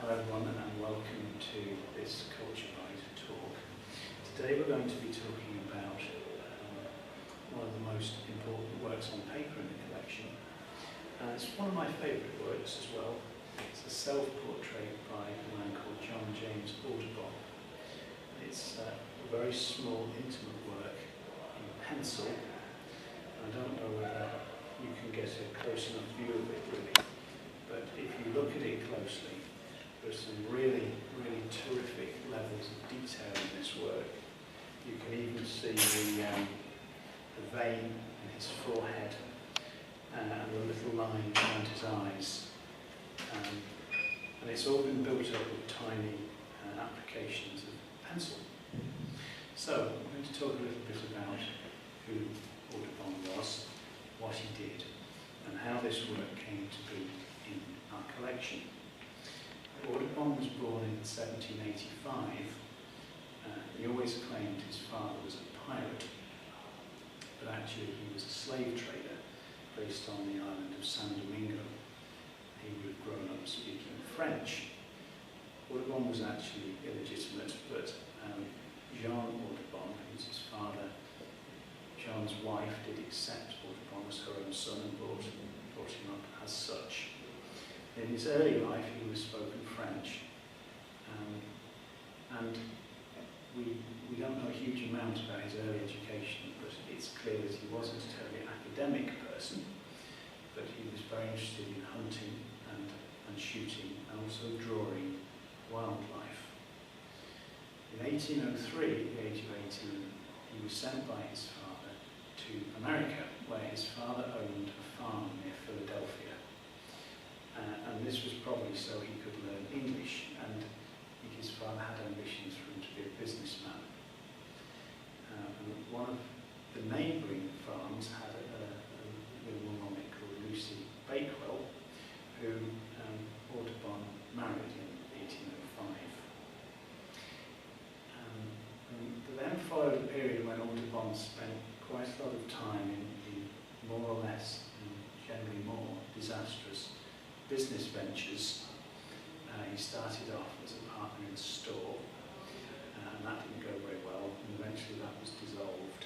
Hello everyone and welcome to this Culture Byte talk. Today we're going to be talking about one of the most important works on paper in the collection. It's one of my favourite works as well. It's a self-portrait by a man called John James Audubon. It's a very small, intimate work in pencil. I don't know whether you can get a close enough view of it really, but if you look at it closely, there's some really, really terrific levels of detail in this work. You can even see the vein in his forehead and the little line around his eyes. And it's all been built up with tiny applications of pencil. So, I'm going to talk a little bit about who Audubon was, what he did, and how this work came to be in our collection. Audubon was born in 1785. He always claimed his father was a pirate, but actually he was a slave trader based on the island of San Domingo. He would have grown up speaking French. Audubon was actually illegitimate, but Jean Audubon, who's his father, Jean's wife, did accept Audubon as her own son and brought him up as such. In his early life, he was spoken French, and we don't know a huge amount about his early education, but it's clear that he wasn't a terribly academic person, but he was very interested in hunting and shooting, and also drawing wildlife. In 1803, at the age of 18, he was sent by his father to America, where his father owned a farm near Philadelphia. And this was probably so he could learn English, and his father had ambitions for him to be a businessman. One of the neighbouring farms had a little woman on it called Lucy Bakewell, who Audubon married in 1805. Then followed a period when Audubon spent quite a lot of time in more or less, and generally more, disastrous business ventures. He started off as a partner in a store, and that didn't go very well, and eventually that was dissolved.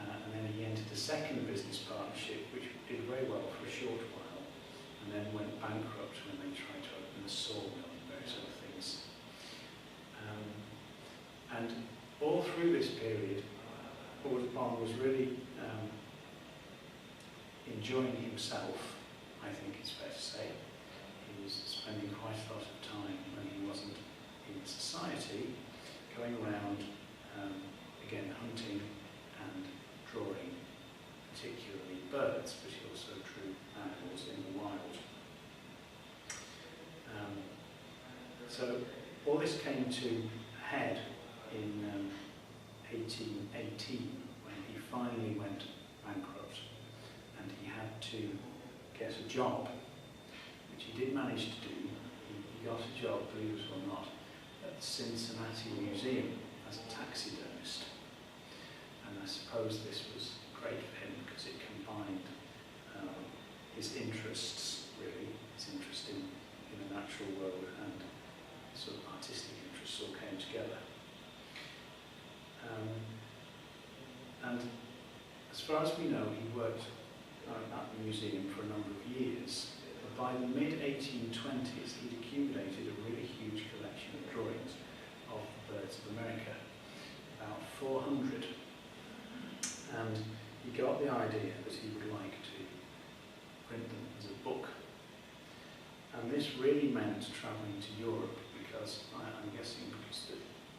And then he entered a second business partnership, which did very well for a short while, and then went bankrupt when they tried to open a sawmill and various other things. And all through this period, Audubon was really enjoying himself, I think it's fair to say. He was spending quite a lot of time when he wasn't in society, going around, again, hunting and drawing, particularly birds, but he also drew animals in the wild. So all this came to a head in 1818, when he finally went bankrupt, and he had to get a job, which he did manage to do. He got a job, believe it or not, at the Cincinnati Museum as a taxidermist. And I suppose this was great for him because it combined his interests, really, his interest in the natural world and sort of artistic interests all came together. And as far as we know, he worked at the museum for a number of years. But by the mid-1820s, he'd accumulated a really huge collection of drawings of birds of America, about 400. And he got the idea that he would like to print them as a book. And this really meant travelling to Europe, because I'm guessing because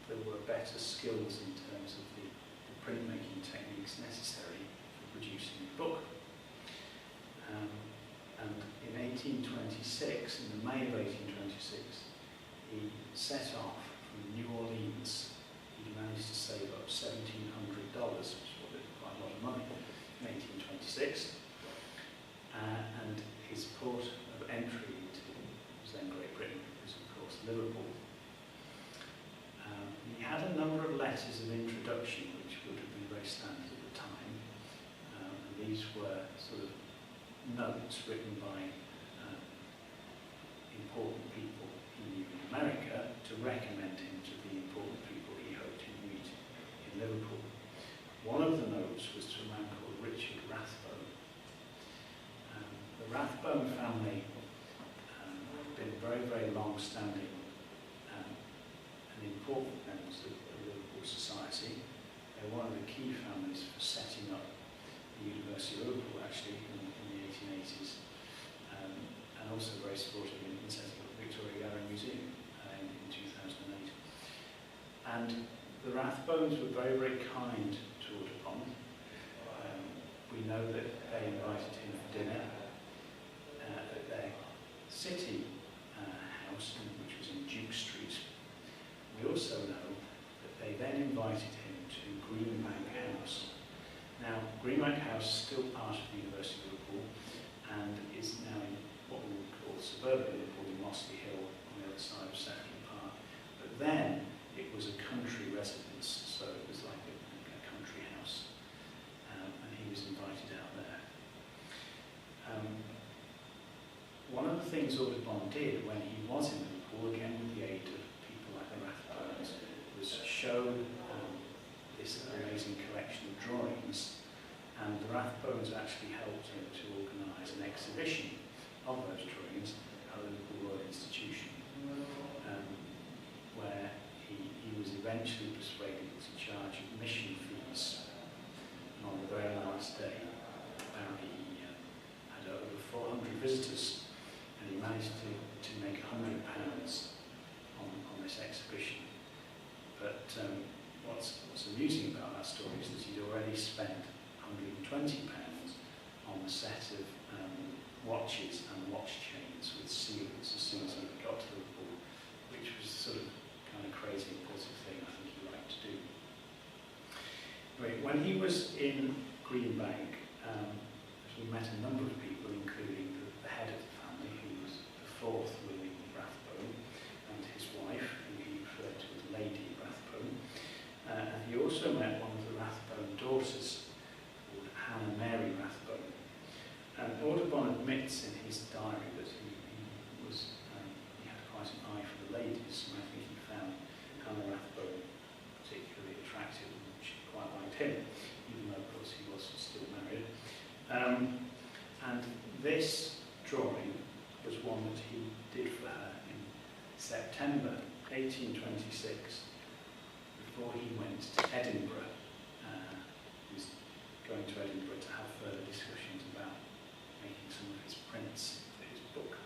there were better skills in terms of the printmaking techniques necessary for producing a book. And in 1826, in the May of 1826, he set off from New Orleans. He managed to save up $1,700, which was quite a lot of money, in 1826. And his port of entry into was then Great Britain, was of course Liverpool. He had a number of letters of introduction, which would have been very standard at the time. And these were sort of notes written by important people knew in America to recommend him to the important people he hoped he'd meet in Liverpool. One of the notes was to a man called Richard Rathbone. The Rathbone family have been very, very long-standing and important members of Liverpool society. They're one of the key families for setting up the University of Liverpool, actually, in the 1880s, and also very supportive in setting up the Victoria Gallery Museum in 2008. And the Rathbones were very, very kind to Audubon. We know that they invited him for dinner at their city house, which was in Duke Street. We also know that they then invited him to Greenbank House. Now, Greenbank House is still part of the University of Liverpool and is now in what we would call suburban Liverpool, in Mossley Hill on the other side of Sefton Park. But then it was a country residence, so it was like a country house, and he was invited out there. One of the things Audubon did when he was in Liverpool, again with the aid of people like the Rathbones, was show this amazing collection of drawings, and the Rathbones actually helped him to organise an exhibition of those drawings at the Liverpool Royal Institution, where he was eventually persuaded to charge admission fees. And on the very last day, apparently he had over 400 visitors, and he managed to make £100 on this exhibition. But what's amusing about that story is that he'd already spent £120 on a set of watches and watch chains with seals as soon as he got to Liverpool, which was sort of kind of crazy impulsive thing I think he liked to do. Anyway, when he was in Greenbank, we met a number of people, including the head of the family, who was the fourth William Rathbone, and his wife, who he referred to as Lady Rathbone. And he also met one of the Rathbone daughters, called Hannah Mary Rathbone. And Audubon admits in his diary that he had quite an eye for the ladies, and I think he found Hannah Rathbone particularly attractive, and she quite liked him, even though, of course, he was still married. And this drawing was one that he did for her in September 1826, before he went to Edinburgh. He was going to Edinburgh to have further discussions about making some of his prints for his book.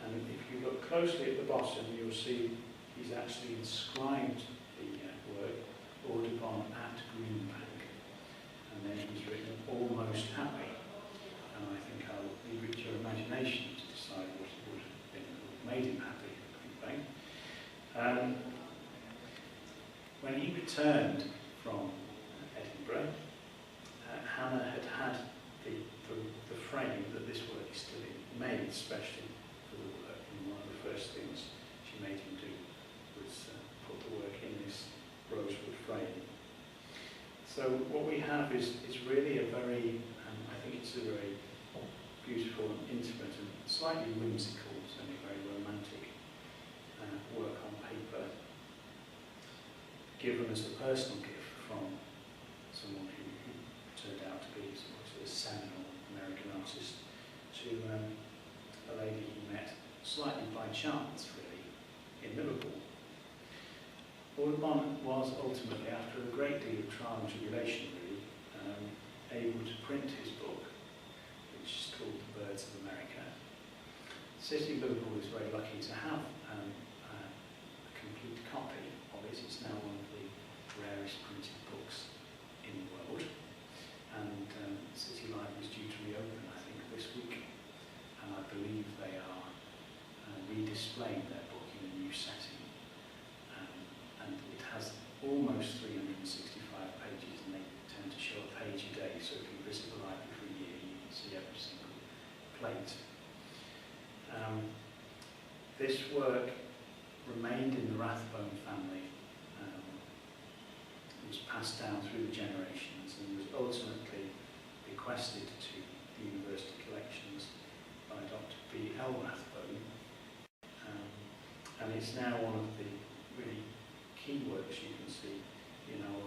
And if you look closely at the bottom, you'll see he's actually inscribed the word Audubon at Greenbank, and then he's written almost happy. And I think I'll leave it to your imagination to decide what it would have been that made him happy at Greenbank. When he returned from Edinburgh, Hannah had the frame that this work is still in, made especially for the work, and one of the first things she made him do was put the work in this rosewood frame. So what we have is really a very, I think it's a very beautiful and intimate and slightly whimsical, certainly very romantic work on paper, given as a personal gift from someone who turned out to be sort of a seminal American artist to a lady he met slightly by chance, really, in Liverpool. Audubon was ultimately, after a great deal of trial and tribulation, really, able to print his book, which is called The Birds of America. The City of Liverpool is very lucky to have a complete copy of it. It's now one of the rarest printed books in the world. And City Library is due to reopen, I think, this week. And I believe they are redisplaying their book in a new setting. And it has almost 365 pages, and they tend to show a page a day. So if you visit the library for a year, you can see every single plate. This work remained in the Rathbone family. It was passed down through the generations and was ultimately bequested to the university collections by Dr. B. L. Rathbone. and it's now one of the really key works you can see in our